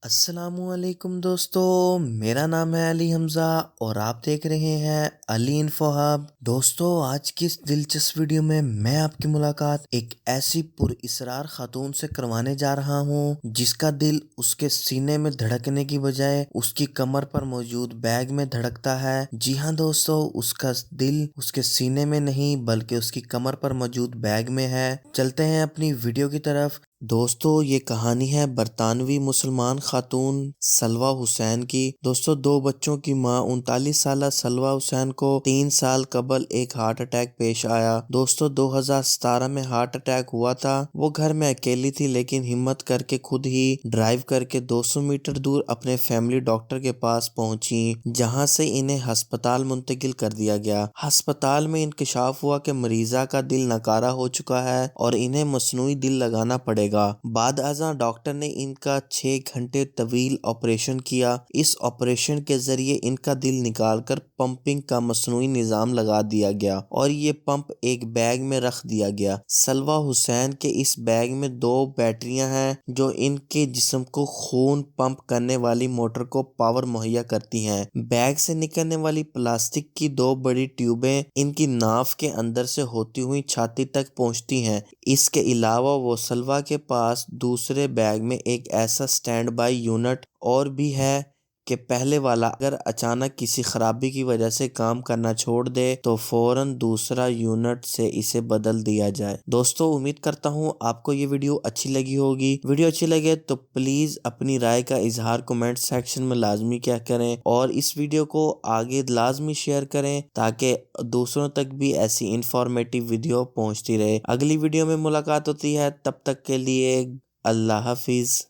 السلام علیکم دوستو، میرا نام ہے علی حمزہ اور آپ دیکھ رہے ہیں علی انفو ہب۔ دوستو، آج کی اس دلچسپ ویڈیو میں آپ کی ملاقات ایک ایسی پر اسرار خاتون سے کروانے جا رہا ہوں جس کا دل اس کے سینے میں دھڑکنے کی بجائے اس کی کمر پر موجود بیگ میں دھڑکتا ہے۔ جی ہاں دوستو، اس کا دل اس کے سینے میں نہیں بلکہ اس کی کمر پر موجود بیگ میں ہے۔ چلتے ہیں اپنی ویڈیو کی طرف۔ دوستو، یہ کہانی ہے برطانوی مسلمان خاتون سلوہ حسین کی۔ دوستو، 2 بچوں کی ماں 39 سالہ سلوہ حسین کو 3 سال قبل ایک ہارٹ اٹیک پیش آیا۔ دوستو، 2017 میں ہارٹ اٹیک ہوا تھا۔ وہ گھر میں اکیلی تھی لیکن ہمت کر کے خود ہی ڈرائیو کر کے 200 میٹر دور اپنے فیملی ڈاکٹر کے پاس پہنچی، جہاں سے انہیں ہسپتال منتقل کر دیا گیا۔ ہسپتال میں انکشاف ہوا کہ مریضہ کا دل ناکارہ ہو چکا ہے اور انہیں مصنوعی دل لگانا پڑے گا۔ بعد ازاں ڈاکٹر نے ان کا 6 گھنٹے طویل آپریشن کیا۔ اس آپریشن کے ذریعے ان کا دل نکال کر پمپنگ کا مصنوعی نظام لگا دیا گیا اور یہ پمپ ایک بیگ میں رکھ دیا گیا۔ سلوہ حسین کے اس بیگ میں 2 بیٹریاں ہیں جو ان کے جسم کو خون پمپ کرنے والی موٹر کو پاور مہیا کرتی ہیں۔ بیگ سے نکلنے والی پلاسٹک کی 2 بڑی ٹیوبیں ان کی ناف کے اندر سے ہوتی ہوئی چھاتی تک پہنچتی ہیں۔ اس کے علاوہ وہ سلوہ کے پاس دوسرے بیگ میں ایک ایسا سٹینڈ بائی یونٹ اور بھی ہے کہ پہلے والا اگر اچانک کسی خرابی کی وجہ سے کام کرنا چھوڑ دے تو فوراً دوسرا یونٹ سے اسے بدل دیا جائے۔ دوستو، امید کرتا ہوں آپ کو یہ ویڈیو اچھی لگی ہوگی۔ ویڈیو اچھی لگے تو پلیز اپنی رائے کا اظہار کمنٹ سیکشن میں لازمی کیا کریں اور اس ویڈیو کو آگے لازمی شیئر کریں تاکہ دوسروں تک بھی ایسی انفارمیٹیو ویڈیو پہنچتی رہے۔ اگلی ویڈیو میں ملاقات ہوتی ہے، تب تک کے لیے اللہ حافظ۔